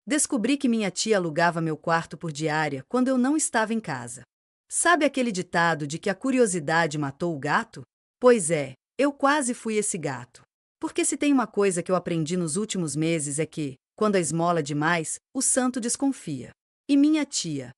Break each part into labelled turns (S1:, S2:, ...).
S1: Descobri que minha tia alugava meu quarto por diária quando eu não estava em casa. Sabe aquele ditado de que a curiosidade matou o gato? Pois é, eu quase fui esse gato. Porque se tem uma coisa que eu aprendi nos últimos meses é que, quando a esmola é demais, o santo desconfia. E minha tia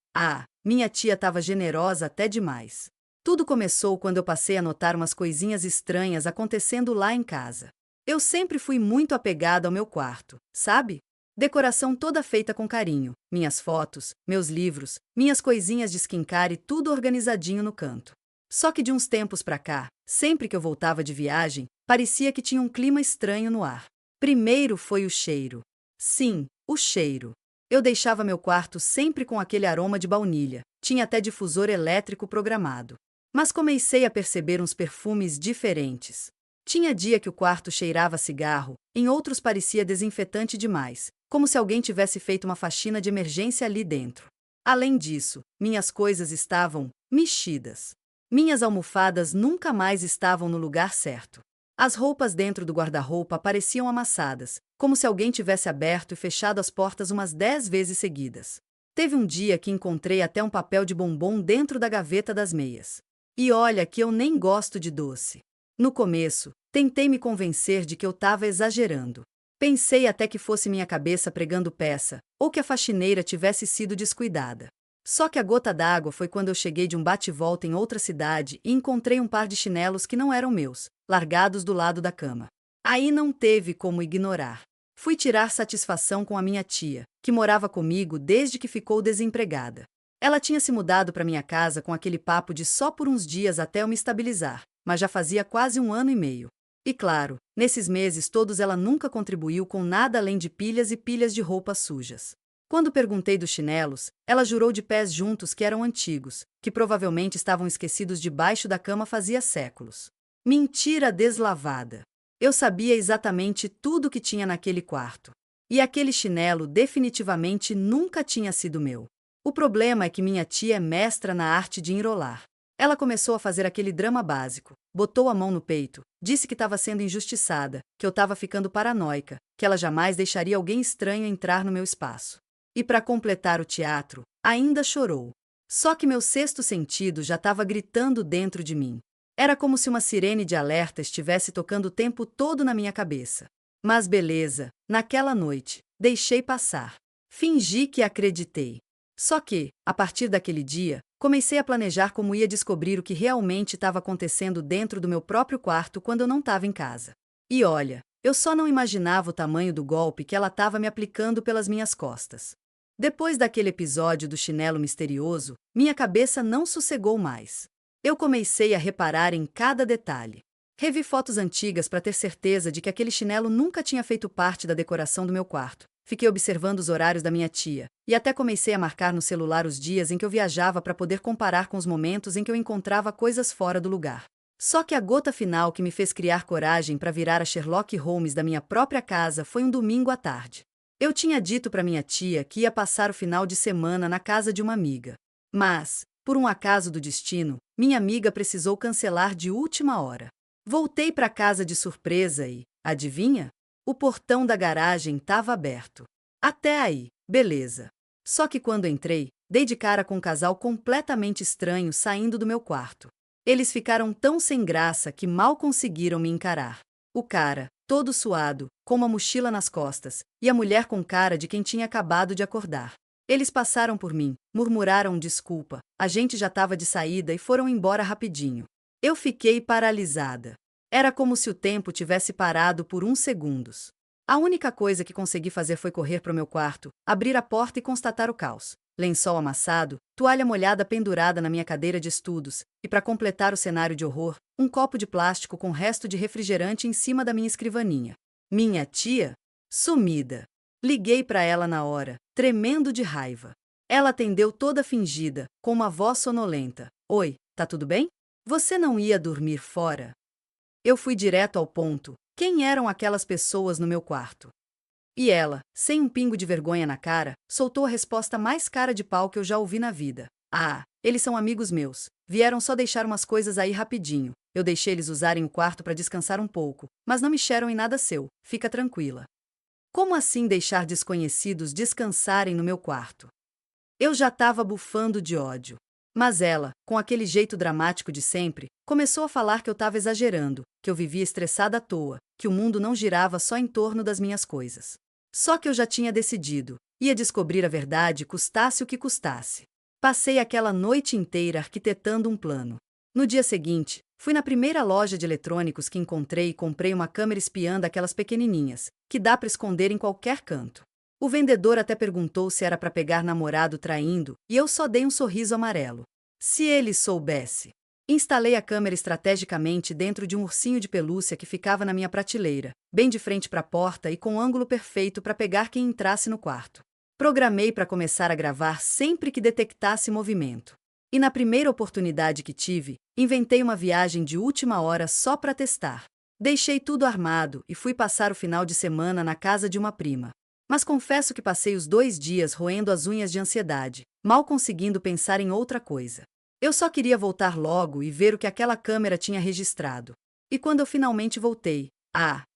S1: estava generosa até demais. Tudo começou quando eu passei a notar umas coisinhas estranhas acontecendo lá em casa. Eu sempre fui muito apegada ao meu quarto, sabe? Decoração toda feita com carinho, minhas fotos, meus livros, minhas coisinhas de skincare e tudo organizadinho no canto. Só que de uns tempos pra cá, sempre que eu voltava de viagem, parecia que tinha um clima estranho no ar. Primeiro foi o cheiro. Sim, o cheiro. Eu deixava meu quarto sempre com aquele aroma de baunilha, tinha até difusor elétrico programado. Mas comecei a perceber uns perfumes diferentes. Tinha dia que o quarto cheirava a cigarro, em outros parecia desinfetante demais, como se alguém tivesse feito uma faxina de emergência ali dentro. Além disso, minhas coisas estavam mexidas. Minhas almofadas nunca mais estavam no lugar certo. As roupas dentro do guarda-roupa pareciam amassadas, como se alguém tivesse aberto e fechado as portas umas 10 vezes seguidas. Teve um dia que encontrei até um papel de bombom dentro da gaveta das meias. E olha que eu nem gosto de doce. No começo, tentei me convencer de que eu estava exagerando. Pensei até que fosse minha cabeça pregando peça, ou que a faxineira tivesse sido descuidada. Só que a gota d'água foi quando eu cheguei de um bate-volta em outra cidade e encontrei um par de chinelos que não eram meus, largados do lado da cama. Aí não teve como ignorar. Fui tirar satisfação com a minha tia, que morava comigo desde que ficou desempregada. Ela tinha se mudado para minha casa com aquele papo de só por uns dias até eu me estabilizar, mas já fazia quase 1 ano e meio. E claro, nesses meses todos ela nunca contribuiu com nada além de pilhas e pilhas de roupas sujas. Quando perguntei dos chinelos, ela jurou de pés juntos que eram antigos, que provavelmente estavam esquecidos debaixo da cama fazia séculos. Mentira deslavada. Eu sabia exatamente tudo o que tinha naquele quarto. E aquele chinelo definitivamente nunca tinha sido meu. O problema é que minha tia é mestra na arte de enrolar. Ela começou a fazer aquele drama básico, botou a mão no peito, disse que estava sendo injustiçada, que eu estava ficando paranoica, que ela jamais deixaria alguém estranho entrar no meu espaço. E para completar o teatro, ainda chorou. Só que meu sexto sentido já estava gritando dentro de mim. Era como se uma sirene de alerta estivesse tocando o tempo todo na minha cabeça. Mas beleza, naquela noite, deixei passar. Fingi que acreditei. Só que, a partir daquele dia, comecei a planejar como ia descobrir o que realmente estava acontecendo dentro do meu próprio quarto quando eu não estava em casa. E olha, eu só não imaginava o tamanho do golpe que ela estava me aplicando pelas minhas costas. Depois daquele episódio do chinelo misterioso, minha cabeça não sossegou mais. Eu comecei a reparar em cada detalhe. Revi fotos antigas para ter certeza de que aquele chinelo nunca tinha feito parte da decoração do meu quarto. Fiquei observando os horários da minha tia, e até comecei a marcar no celular os dias em que eu viajava para poder comparar com os momentos em que eu encontrava coisas fora do lugar. Só que a gota final que me fez criar coragem para virar a Sherlock Holmes da minha própria casa foi um domingo à tarde. Eu tinha dito para minha tia que ia passar o final de semana na casa de uma amiga. Mas, por um acaso do destino, minha amiga precisou cancelar de última hora. Voltei para casa de surpresa e, adivinha? O portão da garagem estava aberto. Até aí, beleza. Só que quando entrei, dei de cara com um casal completamente estranho saindo do meu quarto. Eles ficaram tão sem graça que mal conseguiram me encarar. O cara, todo suado, com uma mochila nas costas, e a mulher com cara de quem tinha acabado de acordar. Eles passaram por mim, murmuraram desculpa, a gente já estava de saída e foram embora rapidinho. Eu fiquei paralisada. Era como se o tempo tivesse parado por uns segundos. A única coisa que consegui fazer foi correr para o meu quarto, abrir a porta e constatar o caos. Lençol amassado, toalha molhada pendurada na minha cadeira de estudos, e para completar o cenário de horror, um copo de plástico com resto de refrigerante em cima da minha escrivaninha. Minha tia? Sumida. Liguei para ela na hora, tremendo de raiva. Ela atendeu toda fingida, com uma voz sonolenta. Oi, tá tudo bem? Você não ia dormir fora? Eu fui direto ao ponto. Quem eram aquelas pessoas no meu quarto? E ela, sem um pingo de vergonha na cara, soltou a resposta mais cara de pau que eu já ouvi na vida. Ah, eles são amigos meus. Vieram só deixar umas coisas aí rapidinho. Eu deixei eles usarem o quarto para descansar um pouco, mas não mexeram em nada seu. Fica tranquila. Como assim deixar desconhecidos descansarem no meu quarto? Eu já estava bufando de ódio. Mas ela, com aquele jeito dramático de sempre, começou a falar que eu estava exagerando, que eu vivia estressada à toa, que o mundo não girava só em torno das minhas coisas. Só que eu já tinha decidido, ia descobrir a verdade custasse o que custasse. Passei aquela noite inteira arquitetando um plano. No dia seguinte, fui na primeira loja de eletrônicos que encontrei e comprei uma câmera espiã daquelas pequenininhas, que dá para esconder em qualquer canto. O vendedor até perguntou se era para pegar namorado traindo, e eu só dei um sorriso amarelo. Se ele soubesse. Instalei a câmera estrategicamente dentro de um ursinho de pelúcia que ficava na minha prateleira, bem de frente para a porta e com ângulo perfeito para pegar quem entrasse no quarto. Programei para começar a gravar sempre que detectasse movimento. E na primeira oportunidade que tive, inventei uma viagem de última hora só para testar. Deixei tudo armado e fui passar o final de semana na casa de uma prima. Mas confesso que passei os 2 dias roendo as unhas de ansiedade, mal conseguindo pensar em outra coisa. Eu só queria voltar logo e ver o que aquela câmera tinha registrado. E quando eu finalmente voltei,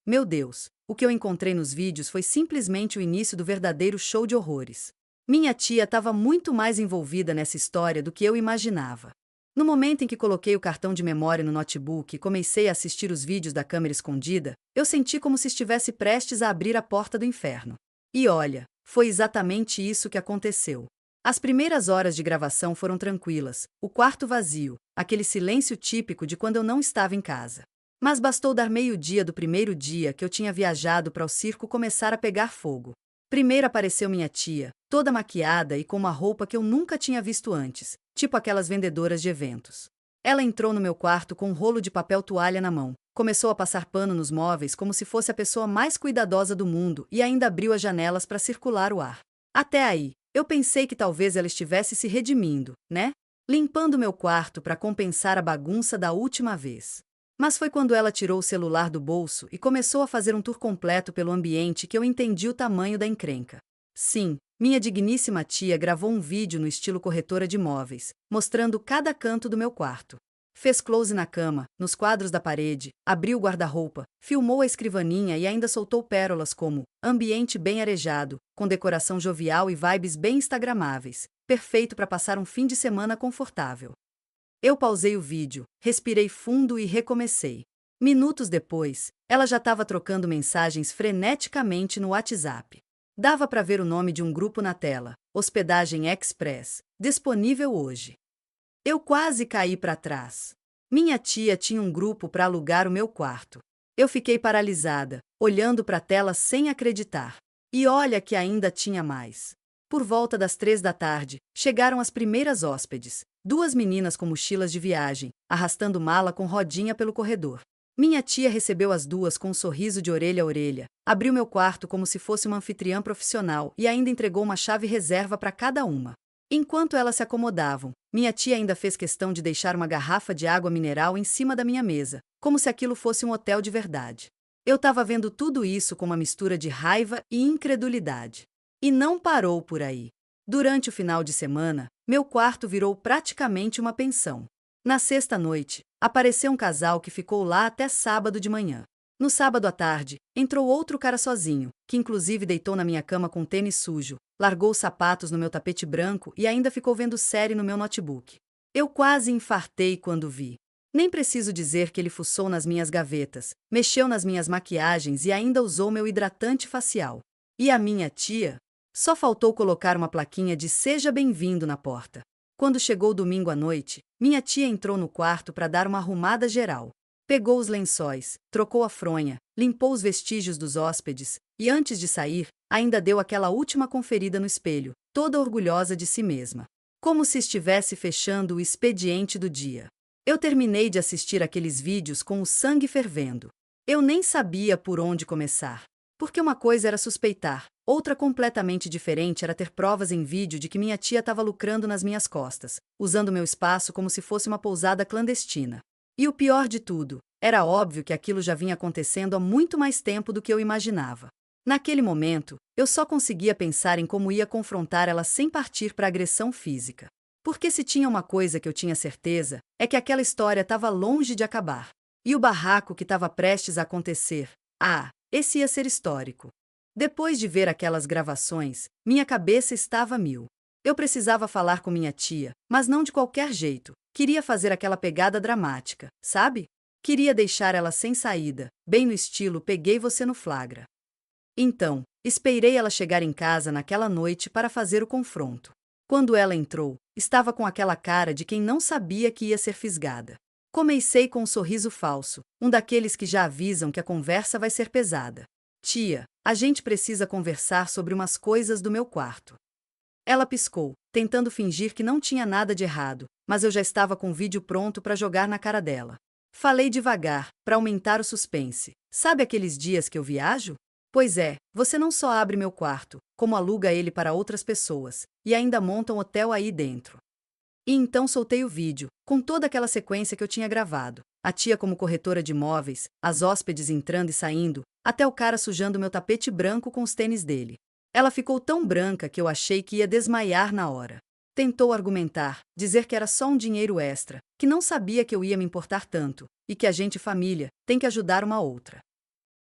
S1: meu Deus, o que eu encontrei nos vídeos foi simplesmente o início do verdadeiro show de horrores. Minha tia estava muito mais envolvida nessa história do que eu imaginava. No momento em que coloquei o cartão de memória no notebook e comecei a assistir os vídeos da câmera escondida, eu senti como se estivesse prestes a abrir a porta do inferno. E olha, foi exatamente isso que aconteceu. As primeiras horas de gravação foram tranquilas, o quarto vazio, aquele silêncio típico de quando eu não estava em casa. Mas bastou dar meio-dia do primeiro dia que eu tinha viajado para o circo começar a pegar fogo. Primeiro apareceu minha tia, toda maquiada e com uma roupa que eu nunca tinha visto antes, tipo aquelas vendedoras de eventos. Ela entrou no meu quarto com um rolo de papel toalha na mão. Começou a passar pano nos móveis como se fosse a pessoa mais cuidadosa do mundo e ainda abriu as janelas para circular o ar. Até aí, eu pensei que talvez ela estivesse se redimindo, né? Limpando meu quarto para compensar a bagunça da última vez. Mas foi quando ela tirou o celular do bolso e começou a fazer um tour completo pelo ambiente que eu entendi o tamanho da encrenca. Sim, minha digníssima tia gravou um vídeo no estilo corretora de imóveis, mostrando cada canto do meu quarto. Fez close na cama, nos quadros da parede, abriu o guarda-roupa, filmou a escrivaninha e ainda soltou pérolas como ambiente bem arejado, com decoração jovial e vibes bem instagramáveis, perfeito para passar um fim de semana confortável. Eu pausei o vídeo, respirei fundo e recomecei. Minutos depois, ela já estava trocando mensagens freneticamente no WhatsApp. Dava para ver o nome de um grupo na tela, Hospedagem Express, disponível hoje. Eu quase caí para trás. Minha tia tinha um grupo para alugar o meu quarto. Eu fiquei paralisada, olhando para a tela sem acreditar. E olha que ainda tinha mais. Por volta das 3 da tarde, chegaram as primeiras hóspedes, 2 meninas com mochilas de viagem, arrastando mala com rodinha pelo corredor. Minha tia recebeu as duas com um sorriso de orelha a orelha, abriu meu quarto como se fosse uma anfitriã profissional e ainda entregou uma chave reserva para cada uma. Enquanto elas se acomodavam, minha tia ainda fez questão de deixar uma garrafa de água mineral em cima da minha mesa, como se aquilo fosse um hotel de verdade. Eu estava vendo tudo isso com uma mistura de raiva e incredulidade. E não parou por aí. Durante o final de semana, meu quarto virou praticamente uma pensão. Na sexta noite, apareceu um casal que ficou lá até sábado de manhã. No sábado à tarde, entrou outro cara sozinho, que inclusive deitou na minha cama com tênis sujo, largou os sapatos no meu tapete branco e ainda ficou vendo série no meu notebook. Eu quase infartei quando vi. Nem preciso dizer que ele fuçou nas minhas gavetas, mexeu nas minhas maquiagens e ainda usou meu hidratante facial. E a minha tia? Só faltou colocar uma plaquinha de "Seja bem-vindo" na porta. Quando chegou o domingo à noite, minha tia entrou no quarto para dar uma arrumada geral. Pegou os lençóis, trocou a fronha, limpou os vestígios dos hóspedes e, antes de sair, ainda deu aquela última conferida no espelho, toda orgulhosa de si mesma. Como se estivesse fechando o expediente do dia. Eu terminei de assistir aqueles vídeos com o sangue fervendo. Eu nem sabia por onde começar. Porque uma coisa era suspeitar, outra completamente diferente era ter provas em vídeo de que minha tia estava lucrando nas minhas costas, usando meu espaço como se fosse uma pousada clandestina. E o pior de tudo, era óbvio que aquilo já vinha acontecendo há muito mais tempo do que eu imaginava. Naquele momento, eu só conseguia pensar em como ia confrontar ela sem partir para agressão física. Porque se tinha uma coisa que eu tinha certeza, é que aquela história estava longe de acabar. E o barraco que estava prestes a acontecer, esse ia ser histórico. Depois de ver aquelas gravações, minha cabeça estava a mil. Eu precisava falar com minha tia, mas não de qualquer jeito. Queria fazer aquela pegada dramática, sabe? Queria deixar ela sem saída, bem no estilo peguei você no flagra. Então, esperei ela chegar em casa naquela noite para fazer o confronto. Quando ela entrou, estava com aquela cara de quem não sabia que ia ser fisgada. Comecei com um sorriso falso, um daqueles que já avisam que a conversa vai ser pesada. Tia, a gente precisa conversar sobre umas coisas do meu quarto. Ela piscou, tentando fingir que não tinha nada de errado, mas eu já estava com o vídeo pronto para jogar na cara dela. Falei devagar, para aumentar o suspense. Sabe aqueles dias que eu viajo? Pois é, você não só abre meu quarto, como aluga ele para outras pessoas, e ainda monta um hotel aí dentro. E então soltei o vídeo, com toda aquela sequência que eu tinha gravado. A tia como corretora de imóveis, as hóspedes entrando e saindo, até o cara sujando meu tapete branco com os tênis dele. Ela ficou tão branca que eu achei que ia desmaiar na hora. Tentou argumentar, dizer que era só um dinheiro extra, que não sabia que eu ia me importar tanto, e que a gente família tem que ajudar uma outra.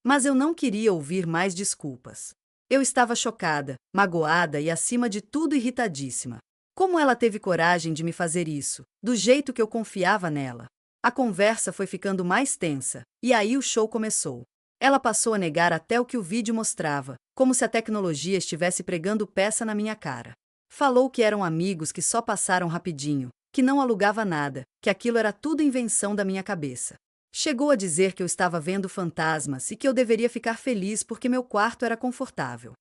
S1: Mas eu não queria ouvir mais desculpas. Eu estava chocada, magoada e acima de tudo irritadíssima. Como ela teve coragem de me fazer isso, do jeito que eu confiava nela? A conversa foi ficando mais tensa, e aí o show começou. Ela passou a negar até o que o vídeo mostrava, como se a tecnologia estivesse pregando peça na minha cara. Falou que eram amigos que só passaram rapidinho, que não alugava nada, que aquilo era tudo invenção da minha cabeça. Chegou a dizer que eu estava vendo fantasmas e que eu deveria ficar feliz porque meu quarto era confortável.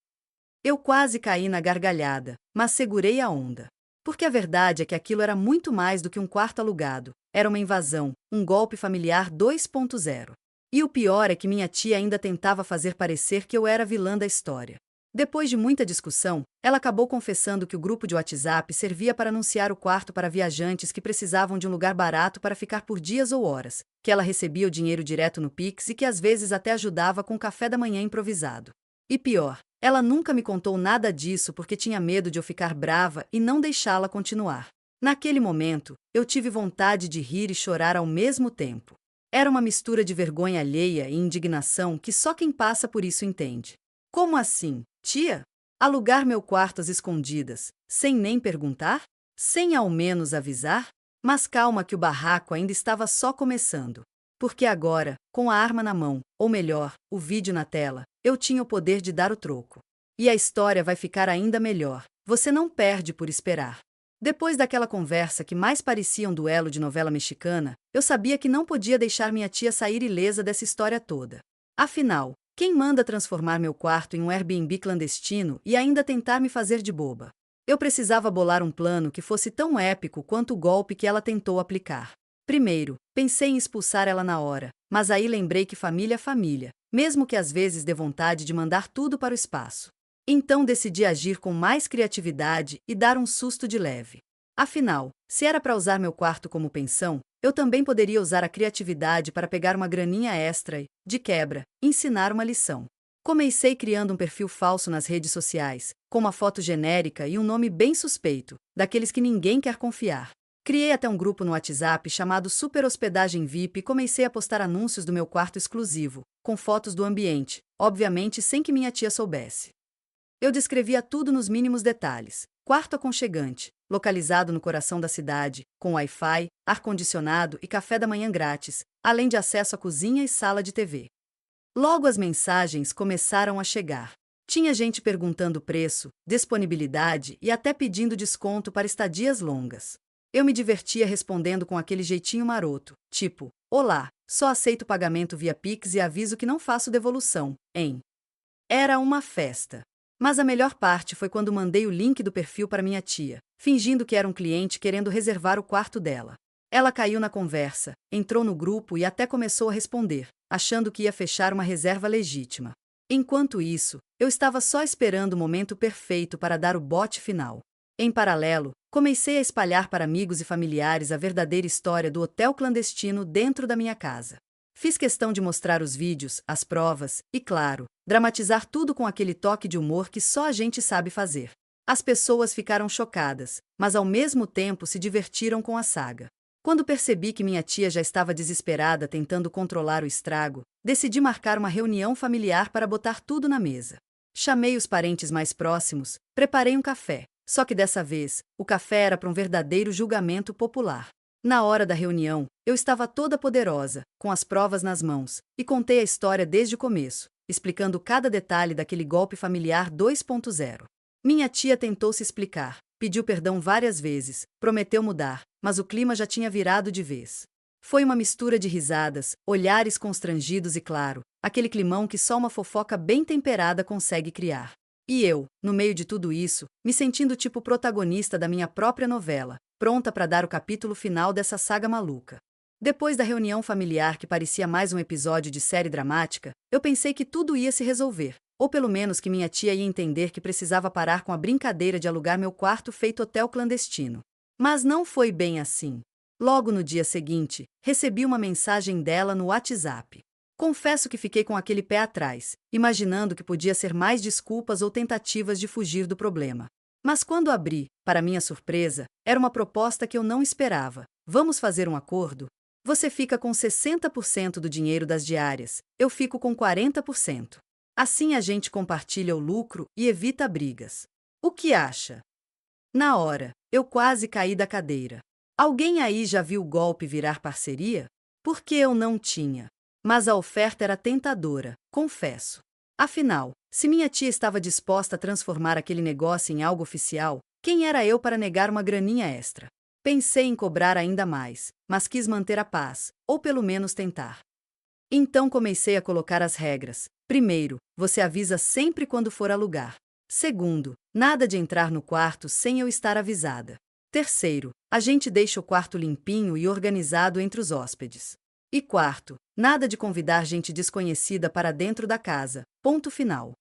S1: Eu quase caí na gargalhada, mas segurei a onda. Porque a verdade é que aquilo era muito mais do que um quarto alugado, era uma invasão, um golpe familiar 2.0. E o pior é que minha tia ainda tentava fazer parecer que eu era a vilã da história. Depois de muita discussão, ela acabou confessando que o grupo de WhatsApp servia para anunciar o quarto para viajantes que precisavam de um lugar barato para ficar por dias ou horas, que ela recebia o dinheiro direto no Pix e que às vezes até ajudava com café da manhã improvisado. E pior, ela nunca me contou nada disso porque tinha medo de eu ficar brava e não deixá-la continuar. Naquele momento, eu tive vontade de rir e chorar ao mesmo tempo. Era uma mistura de vergonha alheia e indignação que só quem passa por isso entende. Como assim, tia? Alugar meu quarto às escondidas, sem nem perguntar? Sem ao menos avisar? Mas calma que o barraco ainda estava só começando. Porque agora, com a arma na mão, ou melhor, o vídeo na tela, eu tinha o poder de dar o troco. E a história vai ficar ainda melhor, você não perde por esperar. Depois daquela conversa que mais parecia um duelo de novela mexicana, eu sabia que não podia deixar minha tia sair ilesa dessa história toda. Afinal, quem manda transformar meu quarto em um Airbnb clandestino e ainda tentar me fazer de boba? Eu precisava bolar um plano que fosse tão épico quanto o golpe que ela tentou aplicar. Primeiro, pensei em expulsar ela na hora, mas aí lembrei que família é família, mesmo que às vezes dê vontade de mandar tudo para o espaço. Então decidi agir com mais criatividade e dar um susto de leve. Afinal, se era para usar meu quarto como pensão, eu também poderia usar a criatividade para pegar uma graninha extra e, de quebra, ensinar uma lição. Comecei criando um perfil falso nas redes sociais, com uma foto genérica e um nome bem suspeito, daqueles que ninguém quer confiar. Criei até um grupo no WhatsApp chamado Super Hospedagem VIP e comecei a postar anúncios do meu quarto exclusivo, com fotos do ambiente, obviamente sem que minha tia soubesse. Eu descrevia tudo nos mínimos detalhes. Quarto aconchegante, localizado no coração da cidade, com Wi-Fi, ar-condicionado e café da manhã grátis, além de acesso à cozinha e sala de TV. Logo as mensagens começaram a chegar. Tinha gente perguntando preço, disponibilidade e até pedindo desconto para estadias longas. Eu me divertia respondendo com aquele jeitinho maroto, tipo, olá, só aceito pagamento via Pix e aviso que não faço devolução, hein? Era uma festa. Mas a melhor parte foi quando mandei o link do perfil para minha tia, fingindo que era um cliente querendo reservar o quarto dela. Ela caiu na conversa, entrou no grupo e até começou a responder, achando que ia fechar uma reserva legítima. Enquanto isso, eu estava só esperando o momento perfeito para dar o bote final. Em paralelo, comecei a espalhar para amigos e familiares a verdadeira história do hotel clandestino dentro da minha casa. Fiz questão de mostrar os vídeos, as provas e, claro, dramatizar tudo com aquele toque de humor que só a gente sabe fazer. As pessoas ficaram chocadas, mas ao mesmo tempo se divertiram com a saga. Quando percebi que minha tia já estava desesperada tentando controlar o estrago, decidi marcar uma reunião familiar para botar tudo na mesa. Chamei os parentes mais próximos, preparei um café. Só que dessa vez, o café era para um verdadeiro julgamento popular. Na hora da reunião, eu estava toda poderosa, com as provas nas mãos, e contei a história desde o começo, explicando cada detalhe daquele golpe familiar 2.0. Minha tia tentou se explicar, pediu perdão várias vezes, prometeu mudar, mas o clima já tinha virado de vez. Foi uma mistura de risadas, olhares constrangidos e, claro, aquele climão que só uma fofoca bem temperada consegue criar. E eu, no meio de tudo isso, me sentindo tipo protagonista da minha própria novela, pronta para dar o capítulo final dessa saga maluca. Depois da reunião familiar que parecia mais um episódio de série dramática, eu pensei que tudo ia se resolver, ou pelo menos que minha tia ia entender que precisava parar com a brincadeira de alugar meu quarto feito hotel clandestino. Mas não foi bem assim. Logo no dia seguinte, recebi uma mensagem dela no WhatsApp. Confesso que fiquei com aquele pé atrás, imaginando que podia ser mais desculpas ou tentativas de fugir do problema. Mas quando abri, para minha surpresa, era uma proposta que eu não esperava. Vamos fazer um acordo? Você fica com 60% do dinheiro das diárias, eu fico com 40%. Assim a gente compartilha o lucro e evita brigas. O que acha? Na hora, eu quase caí da cadeira. Alguém aí já viu o golpe virar parceria? Porque eu não tinha. Mas a oferta era tentadora, confesso. Afinal, se minha tia estava disposta a transformar aquele negócio em algo oficial, quem era eu para negar uma graninha extra? Pensei em cobrar ainda mais, mas quis manter a paz, ou pelo menos tentar. Então comecei a colocar as regras. Primeiro, você avisa sempre quando for alugar. Segundo, nada de entrar no quarto sem eu estar avisada. Terceiro, a gente deixa o quarto limpinho e organizado entre os hóspedes. E quarto, nada de convidar gente desconhecida para dentro da casa. Ponto final.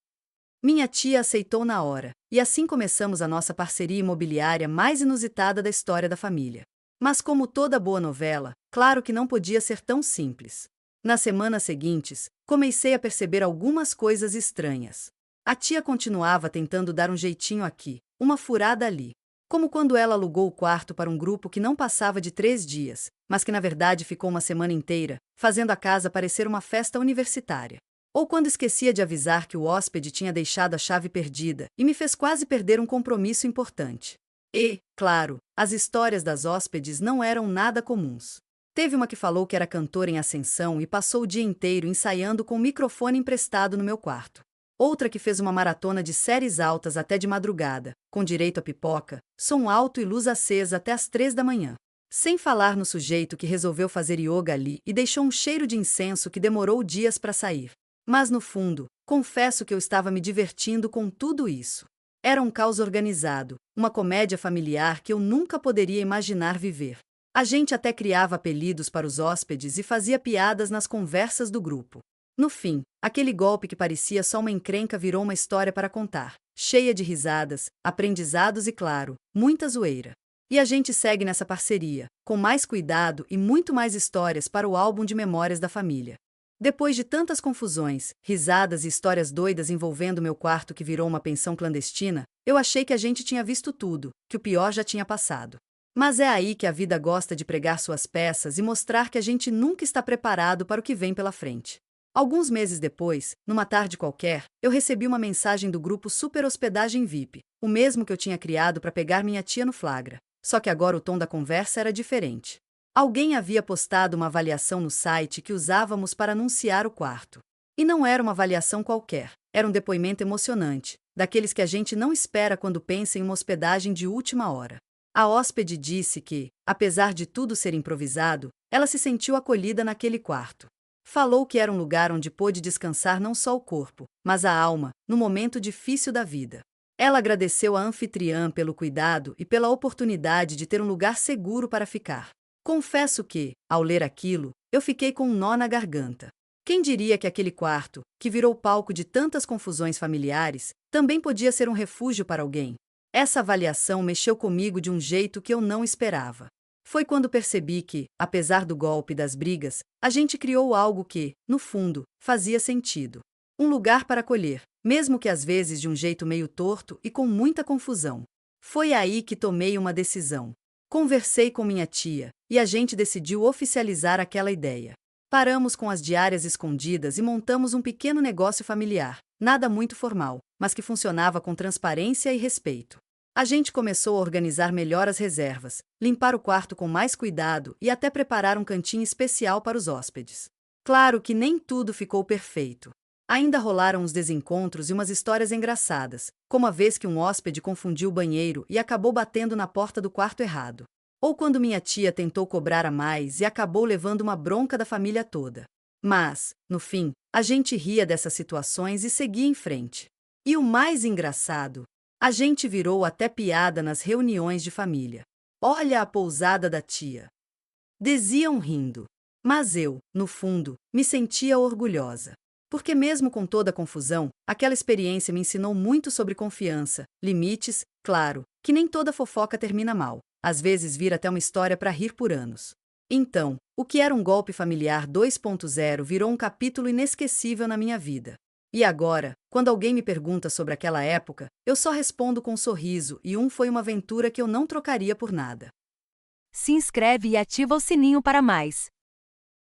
S1: Minha tia aceitou na hora, e assim começamos a nossa parceria imobiliária mais inusitada da história da família. Mas como toda boa novela, claro que não podia ser tão simples. Nas semanas seguintes, comecei a perceber algumas coisas estranhas. A tia continuava tentando dar um jeitinho aqui, uma furada ali. Como quando ela alugou o quarto para um grupo que não passava de 3 dias, mas que na verdade ficou uma semana inteira, fazendo a casa parecer uma festa universitária. Ou quando esquecia de avisar que o hóspede tinha deixado a chave perdida e me fez quase perder um compromisso importante. E, claro, as histórias das hóspedes não eram nada comuns. Teve uma que falou que era cantora em ascensão e passou o dia inteiro ensaiando com o microfone emprestado no meu quarto. Outra que fez uma maratona de séries altas até de madrugada, com direito a pipoca, som alto e luz acesa até às 3 da manhã. Sem falar no sujeito que resolveu fazer yoga ali e deixou um cheiro de incenso que demorou dias para sair. Mas no fundo, confesso que eu estava me divertindo com tudo isso. Era um caos organizado, uma comédia familiar que eu nunca poderia imaginar viver. A gente até criava apelidos para os hóspedes e fazia piadas nas conversas do grupo. No fim, aquele golpe que parecia só uma encrenca virou uma história para contar, cheia de risadas, aprendizados e, claro, muita zoeira. E a gente segue nessa parceria, com mais cuidado e muito mais histórias para o álbum de memórias da família. Depois de tantas confusões, risadas e histórias doidas envolvendo meu quarto que virou uma pensão clandestina, eu achei que a gente tinha visto tudo, que o pior já tinha passado. Mas é aí que a vida gosta de pregar suas peças e mostrar que a gente nunca está preparado para o que vem pela frente. Alguns meses depois, numa tarde qualquer, eu recebi uma mensagem do grupo Super Hospedagem VIP, o mesmo que eu tinha criado para pegar minha tia no flagra. Só que agora o tom da conversa era diferente. Alguém havia postado uma avaliação no site que usávamos para anunciar o quarto. E não era uma avaliação qualquer, era um depoimento emocionante, daqueles que a gente não espera quando pensa em uma hospedagem de última hora. A hóspede disse que, apesar de tudo ser improvisado, ela se sentiu acolhida naquele quarto. Falou que era um lugar onde pôde descansar não só o corpo, mas a alma, no momento difícil da vida. Ela agradeceu à anfitriã pelo cuidado e pela oportunidade de ter um lugar seguro para ficar. Confesso que, ao ler aquilo, eu fiquei com um nó na garganta. Quem diria que aquele quarto, que virou palco de tantas confusões familiares, também podia ser um refúgio para alguém? Essa avaliação mexeu comigo de um jeito que eu não esperava. Foi quando percebi que, apesar do golpe e das brigas, a gente criou algo que, no fundo, fazia sentido. Um lugar para acolher, mesmo que às vezes de um jeito meio torto e com muita confusão. Foi aí que tomei uma decisão. Conversei com minha tia, e a gente decidiu oficializar aquela ideia. Paramos com as diárias escondidas e montamos um pequeno negócio familiar, nada muito formal, mas que funcionava com transparência e respeito. A gente começou a organizar melhor as reservas, limpar o quarto com mais cuidado e até preparar um cantinho especial para os hóspedes. Claro que nem tudo ficou perfeito. Ainda rolaram uns desencontros e umas histórias engraçadas, como a vez que um hóspede confundiu o banheiro e acabou batendo na porta do quarto errado. Ou quando minha tia tentou cobrar a mais e acabou levando uma bronca da família toda. Mas, no fim, a gente ria dessas situações e seguia em frente. E o mais engraçado, a gente virou até piada nas reuniões de família. Olha a pousada da tia. Diziam rindo. Mas eu, no fundo, me sentia orgulhosa. Porque mesmo com toda a confusão, aquela experiência me ensinou muito sobre confiança, limites, claro, que nem toda fofoca termina mal. Às vezes vira até uma história para rir por anos. Então, o que era um golpe familiar 2.0 virou um capítulo inesquecível na minha vida. E agora, quando alguém me pergunta sobre aquela época, eu só respondo com um sorriso e foi uma aventura que eu não trocaria por nada.
S2: Se inscreve e ativa o sininho para mais.